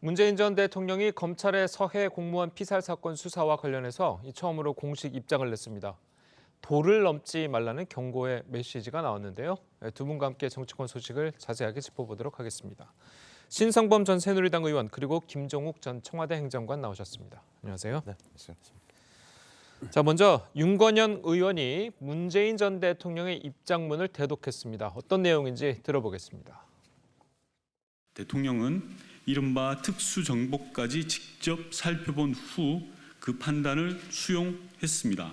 문재인 전 대통령이 검찰의 서해 공무원 피살 사건 수사와 관련해서 처음으로 공식 입장을 냈습니다. 도를 넘지 말라는 경고의 메시지가 나왔는데요. 두 분과 함께 정치권 소식을 자세하게 짚어보도록 하겠습니다. 신성범 전 새누리당 의원 그리고 김종욱 전 청와대 행정관 나오셨습니다. 안녕하세요. 네, 자, 먼저 윤건현 의원이 문재인 전 대통령의 입장문을 대독했습니다. 어떤 내용인지 들어보겠습니다. 대통령은 이른바 특수정보까지 직접 살펴본 후 그 판단을 수용했습니다.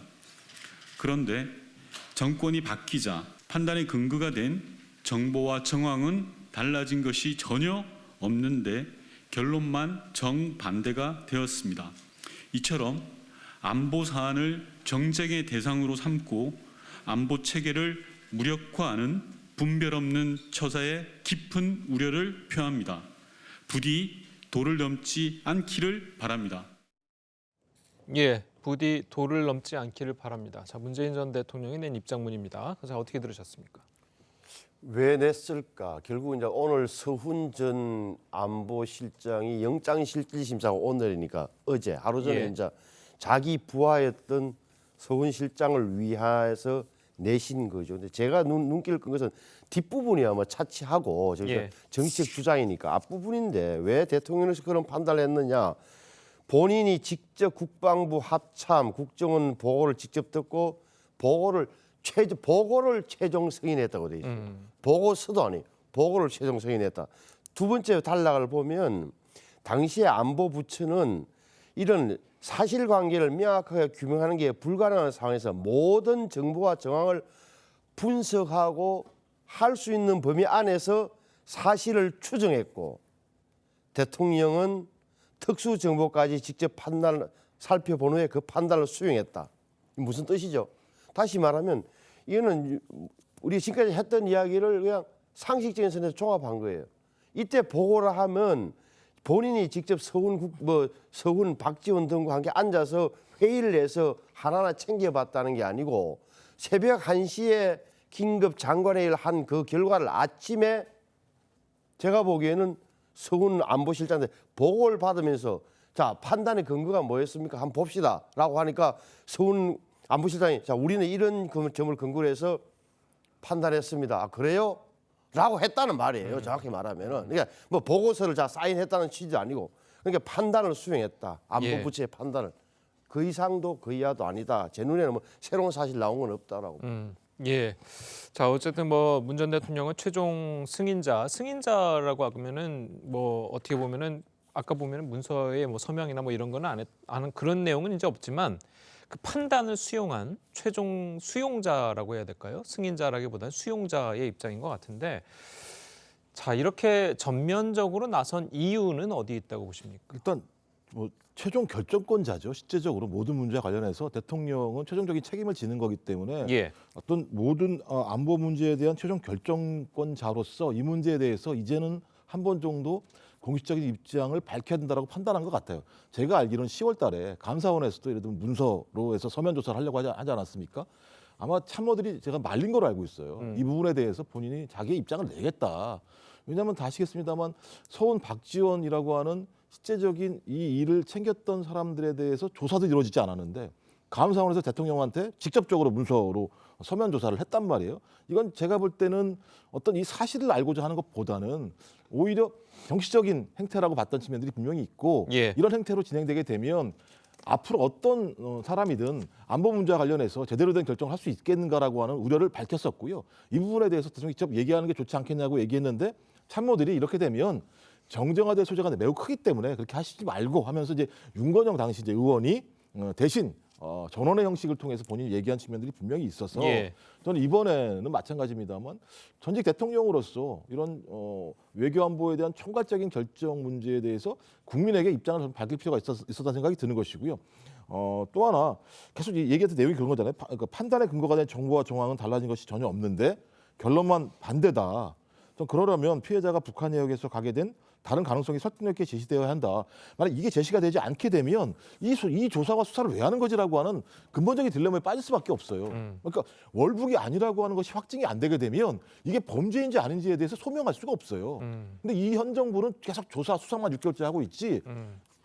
그런데 정권이 바뀌자 판단의 근거가 된 정보와 정황은 달라진 것이 전혀 없는데 결론만 정반대가 되었습니다. 이처럼 안보 사안을 정쟁의 대상으로 삼고 안보 체계를 무력화하는 분별 없는 처사에 깊은 우려를 표합니다. 부디 도를 넘지 않기를 바랍니다. 예, 부디 도를 넘지 않기를 바랍니다. 자, 문재인 전 대통령이 낸 입장문입니다. 자, 어떻게 들으셨습니까? 왜 냈을까? 결국 이제 오늘 서훈 전 안보실장이 영장실질심사가 오늘이니까 어제 하루 전에 예. 이제 자기 부하였던 서훈 실장을 위해서 내신 거죠. 근데 제가 눈길을 끈 것은 뒷부분이야 뭐 차치하고 예. 정치적 주장이니까 앞부분인데 왜 대통령에서 그런 판단을 했느냐? 본인이 직접 국방부 합참 국정원 보고를 직접 듣고 보고를 최종 승인했다고 돼 있어요. 보고서도 아니 보고를 최종 승인했다. 두 번째 단락을 보면 당시에 안보부처는 이런 사실관계를 명확하게 규명하는 게 불가능한 상황에서 모든 정보와 정황을 분석하고 할 수 있는 범위 안에서 사실을 추정했고 대통령은 특수정보까지 직접 살펴본 후에 그 판단을 수용했다. 무슨 뜻이죠? 다시 말하면 이거는 우리 지금까지 했던 이야기를 그냥 상식적인 선에서 종합한 거예요. 이때 보고를 하면 본인이 직접 서훈, 박지원 등과 함께 앉아서 회의를 해서 하나하나 챙겨봤다는 게 아니고 새벽 1시에 긴급 장관회의를 한 그 결과를 아침에 제가 보기에는 서훈 안보실장한테 보고를 받으면서 자 판단의 근거가 뭐였습니까? 한번 봅시다라고 하니까 서훈 안보실장이 자 우리는 이런 점을 근거로 해서 판단했습니다. 아, 그래요? 라고 했다는 말이에요. 정확히 말하면은 그러니까 뭐 보고서를 자 사인했다는 취지도 아니고 그러니까 판단을 수용했다. 안보부처의 판단을 그 이상도 그 이하도 아니다. 제 눈에는 뭐 새로운 사실 나온 건 없다라고. 예. 자, 어쨌든 뭐 문 전 대통령은 최종 승인자라고 하면은 뭐 어떻게 보면은 아까 보면은 문서에 뭐 서명이나 뭐 이런 거는 안 그런 내용은 이제 없지만 그 판단을 수용한 최종 수용자라고 해야 될까요? 승인자라기보다는 수용자의 입장인 것 같은데 자, 이렇게 전면적으로 나선 이유는 어디 있다고 보십니까? 일단 뭐 최종 결정권자죠. 실제적으로 모든 문제와 관련해서 대통령은 최종적인 책임을 지는 거기 때문에 예. 어떤 모든 안보 문제에 대한 최종 결정권자로서 이 문제에 대해서 이제는 한 번 정도 공식적인 입장을 밝혀야 된다고 판단한 것 같아요. 제가 알기로는 10월 달에 감사원에서도 예를 들면 문서로 해서 서면 조사를 하려고 하지 않았습니까? 아마 참모들이 제가 말린 걸로 알고 있어요. 이 부분에 대해서 본인이 자기의 입장을 내겠다. 왜냐하면 다 아시겠습니다만 서훈 박지원이라고 하는 실제적인 이 일을 챙겼던 사람들에 대해서 조사도 이루어지지 않았는데 감사원에서 대통령한테 직접적으로 문서로 서면 조사를 했단 말이에요. 이건 제가 볼 때는 어떤 이 사실을 알고자 하는 것보다는 오히려 정치적인 행태라고 봤던 측면들이 분명히 있고 예. 이런 행태로 진행되게 되면 앞으로 어떤 사람이든 안보 문제와 관련해서 제대로 된 결정을 할 수 있겠는가라고 하는 우려를 밝혔었고요. 이 부분에 대해서 대통령이 직접 얘기하는 게 좋지 않겠냐고 얘기했는데 참모들이 이렇게 되면 정쟁화될 소재가 매우 크기 때문에 그렇게 하시지 말고 하면서 이제 윤건영 당시 이제 의원이 대신 전원의 형식을 통해서 본인이 얘기한 측면들이 분명히 있어서 예. 저는 이번에는 마찬가지입니다만 전직 대통령으로서 이런 외교안보에 대한 총괄적인 결정 문제에 대해서 국민에게 입장을 좀 밝힐 필요가 있었다는 생각이 드는 것이고요. 또 하나 계속 얘기했던 내용이 그런 거잖아요. 판단의 근거가 된 정보와 정황은 달라진 것이 전혀 없는데 결론만 반대다. 좀 그러려면 피해자가 북한 해역에서 가게 된 다른 가능성이 설득력 있게 제시되어야 한다. 만약 이게 제시가 되지 않게 되면 이 조사와 수사를 왜 하는 거지라고 하는 근본적인 딜레마에 빠질 수밖에 없어요. 그러니까 월북이 아니라고 하는 것이 확증이 안 되게 되면 이게 범죄인지 아닌지에 대해서 소명할 수가 없어요. 근데 이 현 정부는 계속 조사 수사만 6개월째 하고 있지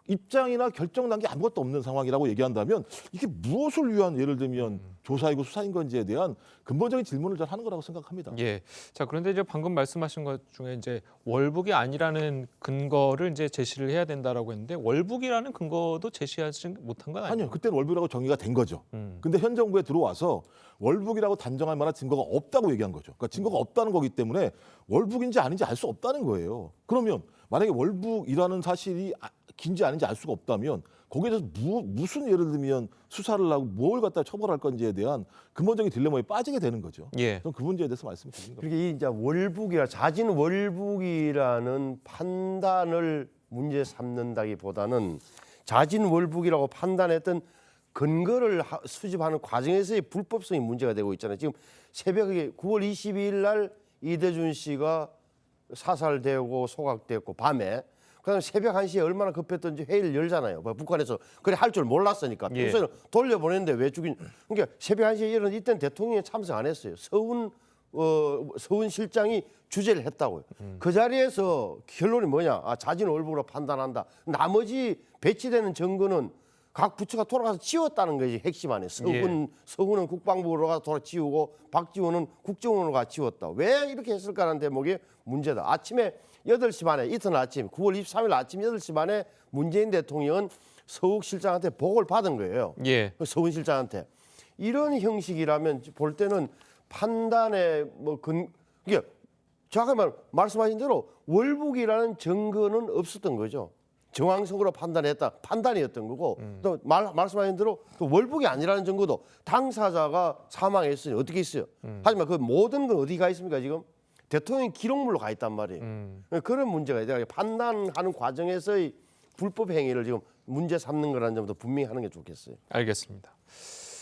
입장이나 결정 단계 아무것도 없는 상황이라고 얘기한다면 이게 무엇을 위한 예를 들면 조사이고 수사인 건지에 대한 근본적인 질문을 잘 하는 거라고 생각합니다. 예. 자, 그런데 이제 방금 말씀하신 것 중에 이제 월북이 아니라는 근거를 이제 제시를 해야 된다라고 했는데 월북이라는 근거도 제시하지 못한 건 아니에요? 아니요. 그때는 월북이라고 정의가 된 거죠. 근데 현 정부에 들어와서 월북이라고 단정할 만한 증거가 없다고 얘기한 거죠. 그러니까 증거가 없다는 거기 때문에 월북인지 아닌지 알 수 없다는 거예요. 그러면 만약에 월북이라는 사실이 긴지 아닌지 알 수가 없다면 거기에 대해서 무슨 예를 들면 수사를 하고 뭘 갖다 처벌할 건지에 대한 근본적인 딜레마에 빠지게 되는 거죠. 예. 저는 그 문제에 대해서 말씀드리는 겁니다. 그렇게 이제 월북이라 자진 월북이라는 판단을 문제 삼는다기보다는 자진 월북이라고 판단했던 근거를 수집하는 과정에서의 불법성이 문제가 되고 있잖아요. 지금 새벽에 9월 22일 날 이대준 씨가 사살되고 소각됐고 밤에 그다음 새벽 1시에 얼마나 급했던지 회의를 열잖아요. 북한에서 그래 할 줄 몰랐으니까 예. 평소에는 돌려보냈는데 왜 죽인? 그러니까 새벽 1시에 일어나 이때는 대통령이 참석 안 했어요. 서훈 실장이 주재를 했다고요. 그 자리에서 결론이 뭐냐? 자진 월북으로 판단한다. 나머지 배치되는 증거는 각 부처가 돌아가서 지웠다는 것이 핵심 아니에요. 서훈은 국방부로 가서 돌아 지우고 박지원은 국정원으로 가서 지웠다. 왜 이렇게 했을까라는 대목이 문제다. 아침에 8시 반에 이튿날 아침 9월 23일 아침 8시 반에 문재인 대통령은 서욱 실장한테 보고를 받은 거예요. 예. 서훈 실장한테. 이런 형식이라면 볼 때는 판단의 이게 잠깐만 말씀하신 대로 월북이라는 증거는 없었던 거죠. 정황성으로 판단했다. 판단이었던 거고 또 말씀하신 대로 또 월북이 아니라는 증거도 당사자가 사망했으니 어떻게 있어요. 하지만 그 모든 건 어디 가 있습니까 지금? 대통령 기록물로 가 있단 말이에요. 그런 문제가 있어요. 판단하는 과정에서의 불법 행위를 지금 문제 삼는 거라는 점도 분명히 하는 게 좋겠어요. 알겠습니다.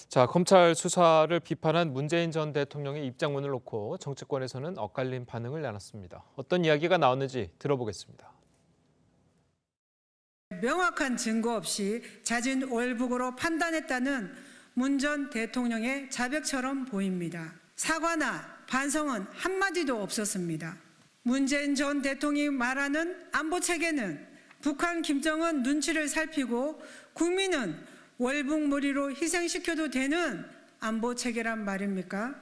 자, 검찰 수사를 비판한 문재인 전 대통령의 입장문을 놓고 정치권에서는 엇갈린 반응을 나눴습니다. 어떤 이야기가 나왔는지 들어보겠습니다. 명확한 증거 없이 자진 월북으로 판단했다는 문 전 대통령의 자백처럼 보입니다. 사과나 반성은 한마디도 없었습니다. 문재인 전 대통령이 말하는 안보 체계는 북한 김정은 눈치를 살피고 국민은 월북무리로 희생시켜도 되는 안보 체계란 말입니까?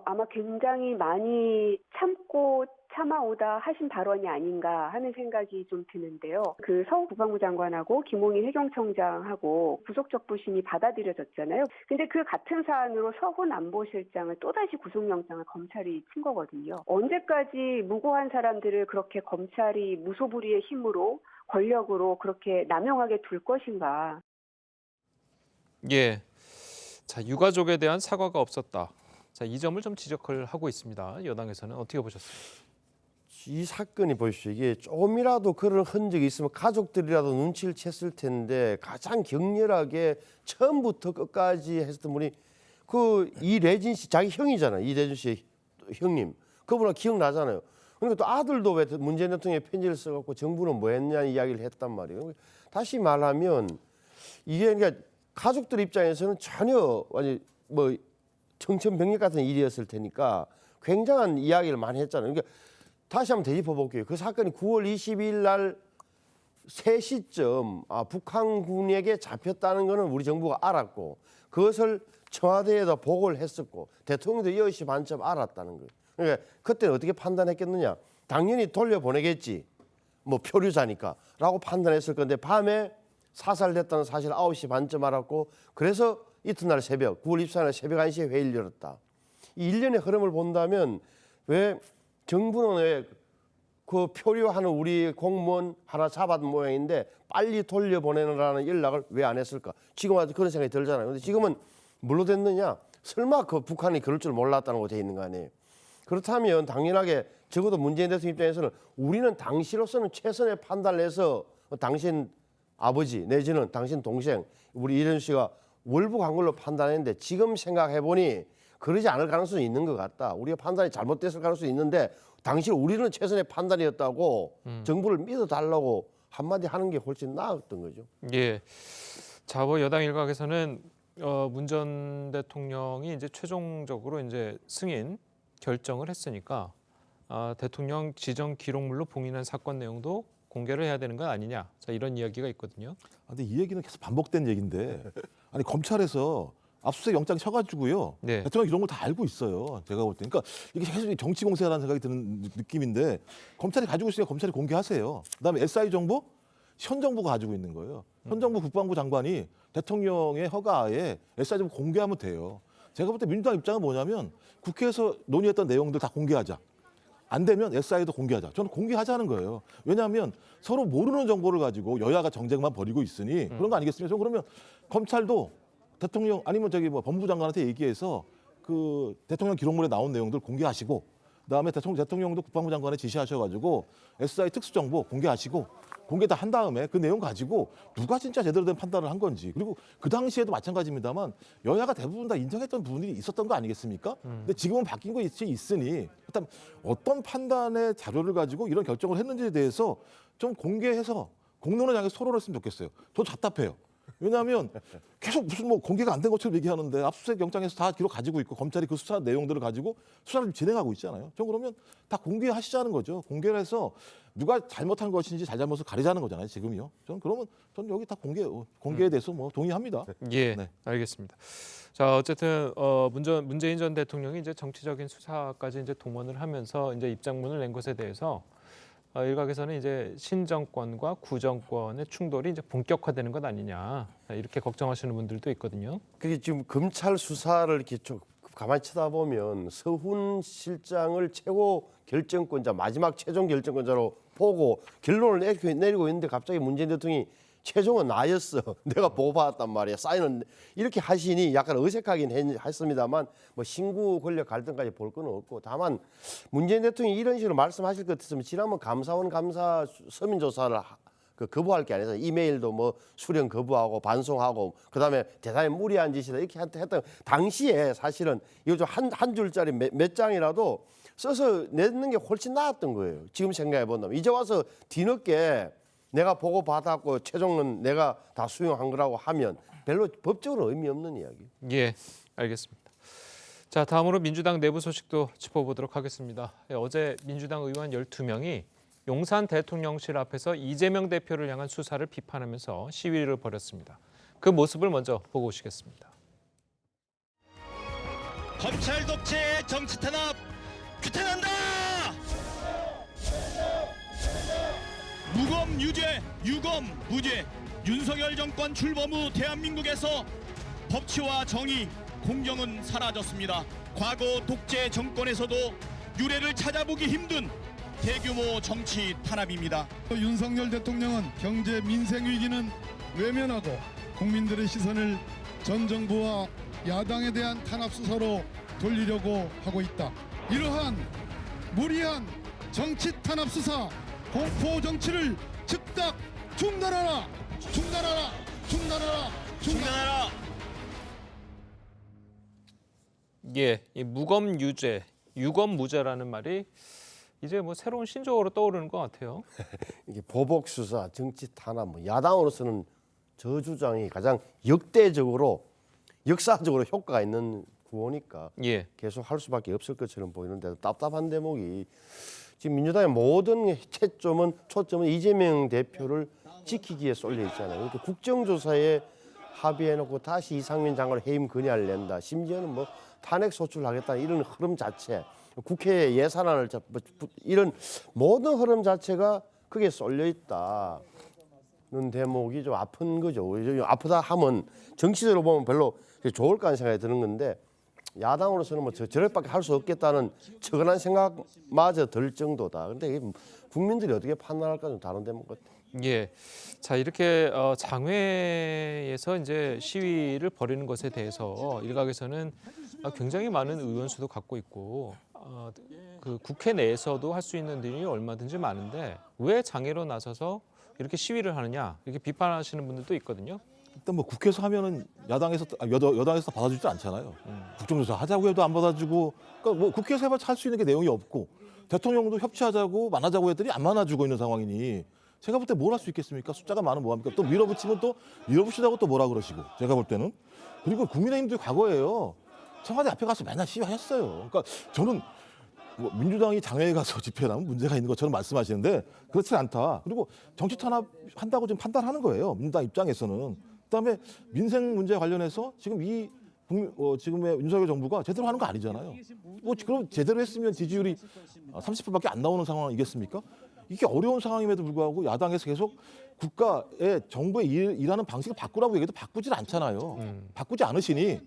아마 굉장히 많이 참고 참아오다 하신 발언이 아닌가 하는 생각이 좀 드는데요. 그 서욱 국방부 장관하고 김홍희 해경청장하고 구속적 부심이 받아들여졌잖아요. 근데 그 같은 사안으로 서훈 안보실장을 또다시 구속영장을 검찰이 친 거거든요. 언제까지 무고한 사람들을 그렇게 검찰이 무소불위의 힘으로 권력으로 그렇게 남용하게 둘 것인가. 예. 자, 유가족에 대한 사과가 없었다. 자, 이 점을 좀 지적을 하고 있습니다. 여당에서는 어떻게 보셨습니까? 이 사건이 보십시오. 이게 조금이라도 그런 흔적이 있으면 가족들이라도 눈치를 챘을 텐데 가장 격렬하게 처음부터 끝까지 했던 분이 그 이래진 씨 자기 형이잖아요. 이래진 씨의 형님. 그분은 기억나잖아요. 그러니까 또 아들도 왜 문재인 대통령의 편지를 써갖고 정부는 뭐 했냐는 이야기를 했단 말이에요. 다시 말하면 이게 그러니까 가족들 입장에서는 전혀 뭐 청천벽력 같은 일이었을 테니까 굉장한 이야기를 많이 했잖아요. 그러니까 다시 한번 되짚어 볼게요. 그 사건이 9월 22일 날 3시쯤 북한군에게 잡혔다는 것은 우리 정부가 알았고 그것을 청와대에다 보고를 했었고 대통령도 10시 반쯤 알았다는 거예요. 그러니까 그때는 어떻게 판단했겠느냐. 당연히 돌려보내겠지. 뭐 표류자니까 라고 판단했을 건데 밤에 사살됐다는 사실 9시 반쯤 알았고 그래서 이튿날 새벽 9월 24일 새벽 1시에 회의를 열었다. 이 일련의 흐름을 본다면 왜 정부는 왜 그 표류하는 우리 공무원 하나 잡았던 모양인데 빨리 돌려보내라는 연락을 왜 안 했을까? 지금 와도 그런 생각이 들잖아요. 근데 지금은 뭘로 됐느냐? 설마 그 북한이 그럴 줄 몰랐다는 거 돼 있는 거 아니에요? 그렇다면 당연하게 적어도 문재인 대통령 입장에서는 우리는 당시로서는 최선의 판단을 해서 당신 아버지 내지는 당신 동생 우리 이ren 씨가 월북한 걸로 판단했는데 지금 생각해 보니 그러지 않을 가능성이 있는 것 같다. 우리가 판단이 잘못됐을 가능성이 있는데 당시 우리는 최선의 판단이었다고 정부를 믿어달라고 한마디 하는 게 훨씬 나았던 거죠. 예. 자, 뭐 여당 일각에서는 문 전 대통령이 이제 최종적으로 이제 승인 결정을 했으니까 대통령 지정 기록물로 봉인한 사건 내용도 공개를 해야 되는 건 아니냐. 자, 이런 이야기가 있거든요. 근데 이 얘기는 계속 반복된 얘기인데 아니 검찰에서 압수수색 영장 쳐가지고요. 네. 대통령 이런 걸 다 알고 있어요. 제가 볼 때. 그러니까 이게 계속 정치 공세라는 생각이 드는 느낌인데 검찰이 가지고 있으니까 검찰이 공개하세요. 그다음에 SI 정보 현 정부가 가지고 있는 거예요. 현 정부 국방부 장관이 대통령의 허가하에 SI 정보 공개하면 돼요. 제가 볼 때 민주당 입장은 뭐냐면 국회에서 논의했던 내용들 다 공개하자. 안 되면 SI도 공개하자. 저는 공개하자는 거예요. 왜냐하면 서로 모르는 정보를 가지고 여야가 정쟁만 벌이고 있으니 그런 거 아니겠습니까? 저 그러면 검찰도 대통령 아니면 저기 뭐 법무부 장관한테 얘기해서 그 대통령 기록물에 나온 내용들 공개하시고 그다음에 대통령도 국방부 장관에 지시하셔가지고 SI 특수정보 공개하시고 공개 다 한 다음에 그 내용 가지고 누가 진짜 제대로 된 판단을 한 건지 그리고 그 당시에도 마찬가지입니다만 여야가 대부분 다 인정했던 부분이 있었던 거 아니겠습니까? 근데 지금은 바뀐 거 있으니 일단 어떤 판단의 자료를 가지고 이런 결정을 했는지에 대해서 좀 공개해서 공론을 향해서 토론을 했으면 좋겠어요. 저 답답해요. 왜냐하면 계속 무슨 뭐 공개가 안 된 것처럼 얘기하는데 압수수색 영장에서 다 기록 가지고 있고 검찰이 그 수사 내용들을 가지고 수사를 진행하고 있잖아요. 저 그러면 다 공개하시자는 거죠. 공개를 해서 누가 잘못한 것인지 잘잘못을 가리자는 거잖아요. 지금이요. 저는 여기 다 공개에 대해서 뭐 동의합니다. 예, 네. 알겠습니다. 자, 어쨌든 문재인 전 대통령이 이제 정치적인 수사까지 이제 동원을 하면서 이제 입장문을 낸 것에 대해서 일각에서는 이제 신정권과 구정권의 충돌이 이제 본격화되는 것 아니냐 이렇게 걱정하시는 분들도 있거든요. 그게 지금 검찰 수사를 이렇게 좀 가만히 쳐다보면 서훈 실장을 최고 결정권자, 마지막 최종 결정권자로 보고 결론을 내리고 있는데 갑자기 문재인 대통령이 최종은 나였어. 내가 보고받았단 말이야. 사인은 이렇게 하시니 약간 어색하긴 했습니다만 뭐 신구 권력 갈등까지 볼 건 없고 다만 문재인 대통령이 이런 식으로 말씀하실 것 같았으면 지난번 감사원 감사 서면 조사를 거부할 게 아니라 이메일도 뭐 수령 거부하고 반송하고 그다음에 대단히 무리한 짓이다 이렇게 했던 당시에 사실은 이거 좀 한 줄짜리 몇 장이라도 써서 내는 게 훨씬 나았던 거예요. 지금 생각해 본다면 이제 와서 뒤늦게 내가 보고 받았고 최종은 내가 다 수용한 거라고 하면 별로 법적으로 의미 없는 이야기. 예, 알겠습니다. 자, 다음으로 민주당 내부 소식도 짚어보도록 하겠습니다. 어제 민주당 의원 12명이 용산 대통령실 앞에서 이재명 대표를 향한 수사를 비판하면서 시위를 벌였습니다. 그 모습을 먼저 보고 오시겠습니다. 검찰 독재 정치 탄압 규탄한다! 무검 유죄, 유검 무죄. 윤석열 정권 출범 후 대한민국에서 법치와 정의, 공정은 사라졌습니다. 과거 독재 정권에서도 유례를 찾아보기 힘든 대규모 정치 탄압입니다. 윤석열 대통령은 경제 민생 위기는 외면하고 국민들의 시선을 전 정부와 야당에 대한 탄압 수사로 돌리려고 하고 있다. 이러한 무리한 정치 탄압 수사, 공포 정치를 즉각 중단하라! 중단하라! 중단하라! 중단하라! 예, 이 무검 유죄, 유검 무죄라는 말이 이제 뭐 새로운 신조어로 떠오르는 것 같아요. 이게 보복 수사, 정치 탄압, 뭐 야당으로서는 저 주장이 가장 역사적으로 효과가 있는 구호니까 예, 계속 할 수밖에 없을 것처럼 보이는데 답답한 대목이 지금 민주당의 모든 초점은 이재명 대표를 지키기에 쏠려 있잖아요. 그러니까 국정조사에 합의해놓고 다시 이상민 장관을 해임 건의를 낸다. 심지어는 뭐 탄핵 소출하겠다 이런 흐름 자체, 국회 예산안을 이런 모든 흐름 자체가 그게 쏠려 있다는 대목이 좀 아픈 거죠. 아프다 하면 정치적으로 보면 별로 좋을 까 하는 생각이 드는 건데 야당으로서는 뭐 저럴밖에 할 수 없겠다는 척은한 생각마저 들 정도다. 그런데 국민들이 어떻게 판단할까 좀 다른 대목 같아요. 예. 자, 이렇게 장외에서 이제 시위를 벌이는 것에 대해서 일각에서는 굉장히 많은 의원 수도 갖고 있고 그 국회 내에서도 할 수 있는 일이 얼마든지 많은데 왜 장애로 나서서 이렇게 시위를 하느냐 이렇게 비판하시는 분들도 있거든요. 일단 뭐 국회에서 하면은 여당에서 받아주지 않잖아요. 국정조사 하자고 해도 안 받아주고, 그러니까 뭐 국회에서 해봤자 할 수 있는 게 내용이 없고, 대통령도 협치하자고 만나자고 했더니 안 만나주고 있는 상황이니 제가 볼 때 뭘 할 수 있겠습니까? 숫자가 많으면 뭐합니까? 또 밀어붙이면 또 밀어붙이다고 또 뭐라 그러시고 제가 볼 때는. 그리고 국민의힘도 과거에요. 청와대 앞에 가서 맨날 시위하셨어요. 그러니까 저는 뭐 민주당이 장외에 가서 집회를 하면 문제가 있는 것처럼 말씀하시는데 그렇지 않다. 그리고 정치 탄압한다고 지금 판단하는 거예요. 민주당 입장에서는. 그다음에 민생 문제 관련해서 지금 지금의 윤석열 정부가 제대로 하는 거 아니잖아요. 뭐 그럼 제대로 했으면 지지율이 30%밖에 안 나오는 상황이겠습니까? 이게 어려운 상황임에도 불구하고 야당에서 계속 국가의 정부의 일하는 방식을 바꾸라고 얘기해도 바꾸질 않잖아요. 바꾸지 않으시니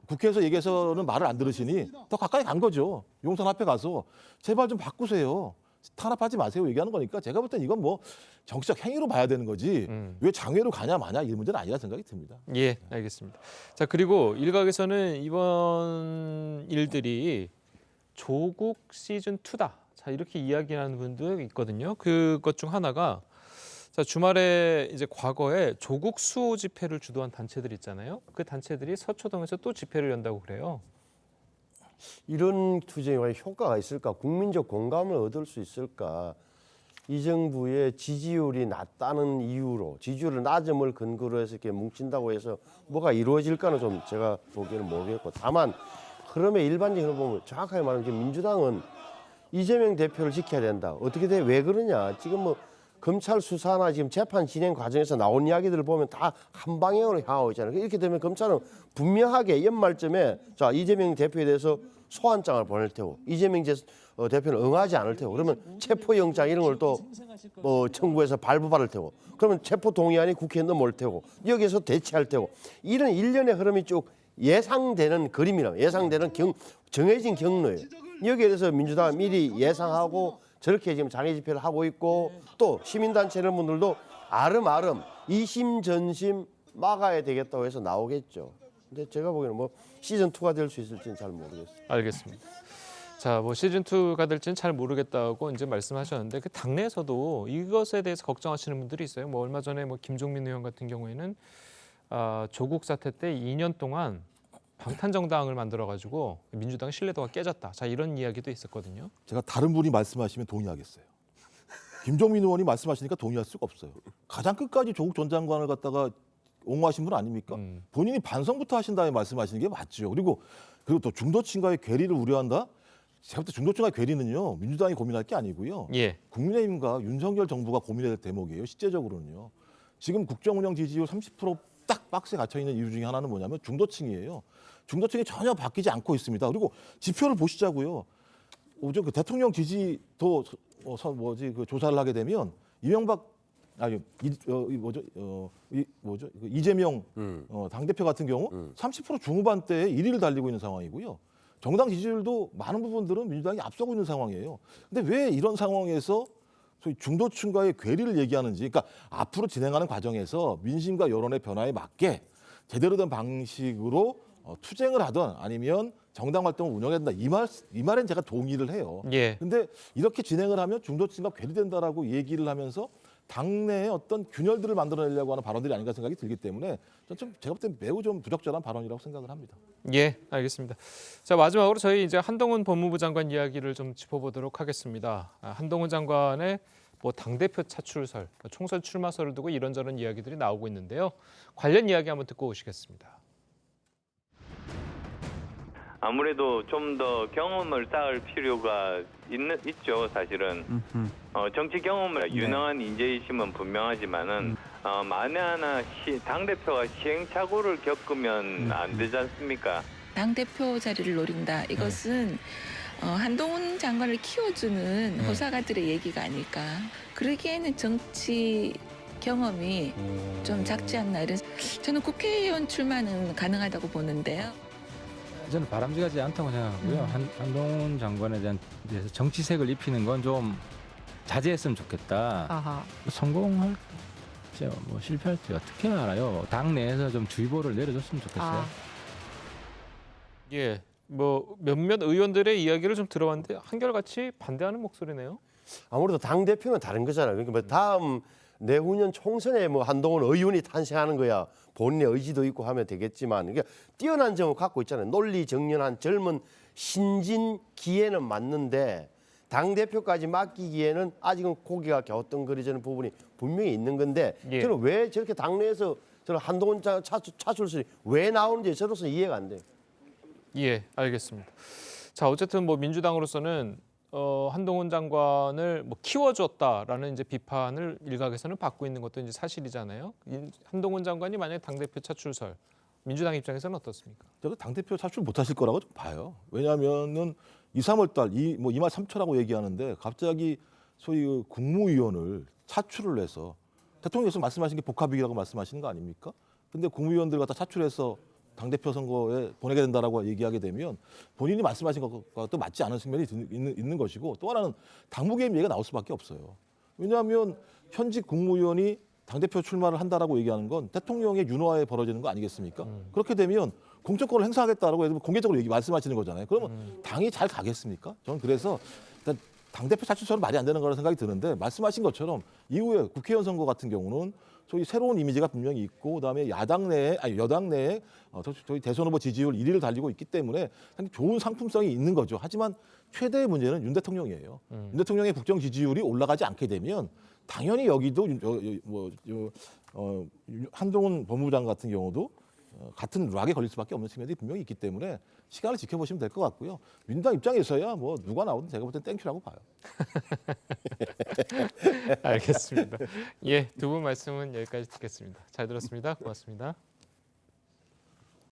국회에서 얘기해서는 말을 안 들으시니 더 가까이 간 거죠. 용산 앞에 가서 제발 좀 바꾸세요. 탄압하지 마세요 얘기하는 거니까 제가 볼 땐 이건 뭐 정치적 행위로 봐야 되는 거지 왜 장외로 가냐 마냐 이 문제는 아니라 생각이 듭니다. 예, 알겠습니다. 자, 그리고 일각에서는 이번 일들이 조국 시즌 2다. 자, 이렇게 이야기하는 분도 있거든요. 그것 중 하나가 자, 주말에 이제 과거에 조국 수호 집회를 주도한 단체들 있잖아요. 그 단체들이 서초동에서 또 집회를 연다고 그래요. 이런 투쟁이 과연 효과가 있을까? 국민적 공감을 얻을 수 있을까? 이 정부의 지지율이 낮다는 이유로 지지율을 낮음을 근거로 해서 이렇게 뭉친다고 해서 뭐가 이루어질까는 좀 제가 보기에는 모르겠고 다만 흐름의 일반적인 흐름 보면 정확하게 말하면 지금 민주당은 이재명 대표를 지켜야 된다. 어떻게 돼? 왜 그러냐? 지금 뭐 검찰 수사나 지금 재판 진행 과정에서 나온 이야기들을 보면 다 한 방향으로 향하고 있잖아요. 이렇게 되면 검찰은 분명하게 연말쯤에 자 이재명 대표에 대해서 소환장을 보낼 테고 이재명 대표는 응하지 않을 테고 그러면 체포영장 이런 걸 또 청구해서 발부받을 테고 그러면 체포 동의안이 국회에 넘어올 테고 여기에서 대치할 테고 이런 일련의 흐름이 쭉 예상되는 그림이라 예상되는 정해진 경로예요. 여기에 대해서 민주당은 미리 예상하고 저렇게 지금 장애 집회를 하고 있고 또 시민단체 이런 분들도 아름아름 이심전심 막아야 되겠다고 해서 나오겠죠. 근데 제가 보기에는 뭐 시즌 2가 될 수 있을지는 잘 모르겠어요. 알겠습니다. 자, 뭐 시즌 2가 될지는 잘 모르겠다고 이제 말씀하셨는데 그 당내에서도 이것에 대해서 걱정하시는 분들이 있어요. 뭐 얼마 전에 뭐 김종민 의원 같은 경우에는 조국 사태 때 2년 동안 방탄정당을 만들어가지고 민주당 신뢰도가 깨졌다. 자, 이런 이야기도 있었거든요. 제가 다른 분이 말씀하시면 동의하겠어요. 김종민 의원이 말씀하시니까 동의할 수가 없어요. 가장 끝까지 조국 전 장관을 갖다가 옹호하신 분 아닙니까? 본인이 반성부터 하신 다음에 말씀하시는 게 맞죠. 그리고 또 중도층과의 괴리를 우려한다? 제가 볼 때 중도층과의 괴리는요. 민주당이 고민할 게 아니고요. 예. 국민의힘과 윤석열 정부가 고민해야 될 대목이에요. 실제적으로는요. 지금 국정운영 지지율 30% 딱 박스에 갇혀있는 이유 중에 하나는 뭐냐면 중도층이에요. 중도층이 전혀 바뀌지 않고 있습니다. 그리고 지표를 보시자고요. 그 대통령 지지도 그 조사를 하게 되면 이재명 당대표 같은 경우 30% 중후반대에 1위를 달리고 있는 상황이고요. 정당 지지율도 많은 부분들은 민주당이 앞서고 있는 상황이에요. 근데 왜 이런 상황에서 소위 중도층과의 괴리를 얘기하는지, 그러니까 앞으로 진행하는 과정에서 민심과 여론의 변화에 맞게 제대로 된 방식으로 투쟁을 하든 아니면 정당 활동을 운영해야 된다. 이 말엔 제가 동의를 해요. 예. 근데 이렇게 진행을 하면 중도층과 괴리된다라고 얘기를 하면서 당내에 어떤 균열들을 만들어내려고 하는 발언들이 아닌가 생각이 들기 때문에 저는 제가 볼 때 매우 좀 부적절한 발언이라고 생각을 합니다. 예, 알겠습니다. 자, 마지막으로 저희 이제 한동훈 법무부 장관 이야기를 좀 짚어보도록 하겠습니다. 한동훈 장관의 뭐 당대표 차출설, 총선 출마설을 두고 이런저런 이야기들이 나오고 있는데요. 관련 이야기 한번 듣고 오시겠습니다. 아무래도 좀 더 경험을 쌓을 필요가 있죠, 사실은. 정치 경험을 유능한 인재이심은 분명하지만은 만에 하나 당대표가 시행착오를 겪으면 안 되지 않습니까? 당대표 자리를 노린다. 이것은 한동훈 장관을 키워주는 호사가들의 얘기가 아닐까. 그러기에는 정치 경험이 좀 작지 않나. 이런. 저는 국회의원 출마는 가능하다고 보는데요. 저는 바람직하지 않다고 생각하고요. 한동훈 장관에 대해서 정치색을 입히는 건 좀 자제했으면 좋겠다. 아하. 성공할지 뭐 실패할지 어떻게 알아요? 당 내에서 좀 주의보를 내려줬으면 좋겠어요. 예, 뭐 몇몇 의원들의 이야기를 좀 들어봤는데 한결같이 반대하는 목소리네요. 아무래도 당 대표는 다른 거잖아요. 그러니까 뭐 다음 내후년 총선에 뭐 한동훈 의원이 탄생하는 거야 본인의 의지도 있고 하면 되겠지만 그러니까 뛰어난 점을 갖고 있잖아요. 논리 정연한 젊은 신진 기회는 맞는데 당 대표까지 맡기기에는 아직은 고개가 갸우뚱거리는 부분이 분명히 있는 건데 예. 저는 왜 저렇게 당내에서 저는 한동훈 차출설이 왜 나오는지 저로서는 이해가 안 돼요. 예, 알겠습니다. 자, 어쨌든 뭐 민주당으로서는 한동훈 장관을 뭐 키워줬다라는 이제 비판을 일각에서는 받고 있는 것도 이제 사실이잖아요. 한동훈 장관이 만약 당대표 차출설, 민주당 입장에서는 어떻습니까? 저는 당대표 차출 못하실 거라고 좀 봐요. 왜냐하면은 2, 3월 달 2말 3초라고 얘기하는데 갑자기 소위 그 국무위원을 차출을 해서 대통령께서 말씀하신 게 복합위기라고 말씀하시는 거 아닙니까? 근데 국무위원들 갖다 차출해서 당대표 선거에 보내게 된다라고 얘기하게 되면 본인이 말씀하신 것과 또 맞지 않은 측면이 있는 것이고 또 하나는 당무개입 얘기가 나올 수밖에 없어요. 왜냐하면 현직 국무위원이 당대표 출마를 한다라고 얘기하는 건 대통령의 윤호하에 벌어지는 거 아니겠습니까? 그렇게 되면 공천권을 행사하겠다라고 해서 공개적으로 말씀하시는 거잖아요. 그러면 당이 잘 가겠습니까? 저는 그래서 일단 당대표 차출설은 말이 안 되는 거라는 생각이 드는데 말씀하신 것처럼 이후에 국회의원 선거 같은 경우는 저희 새로운 이미지가 분명히 있고 그다음에 여당 내에 저희 대선 후보 지지율 1위를 달리고 있기 때문에 상당히 좋은 상품성이 있는 거죠. 하지만 최대의 문제는 윤 대통령이에요. 윤 대통령의 국정 지지율이 올라가지 않게 되면 당연히 여기도 한동훈 법무부장 같은 경우도 같은 락에 걸릴 수밖에 없는 측면이 분명히 있기 때문에 시간을 지켜보시면 될 것 같고요. 민주당 입장에서야 뭐 누가 나오든 제가 볼 땐 땡큐라고 봐요. 알겠습니다. 예, 두 분 말씀은 여기까지 듣겠습니다. 잘 들었습니다. 고맙습니다.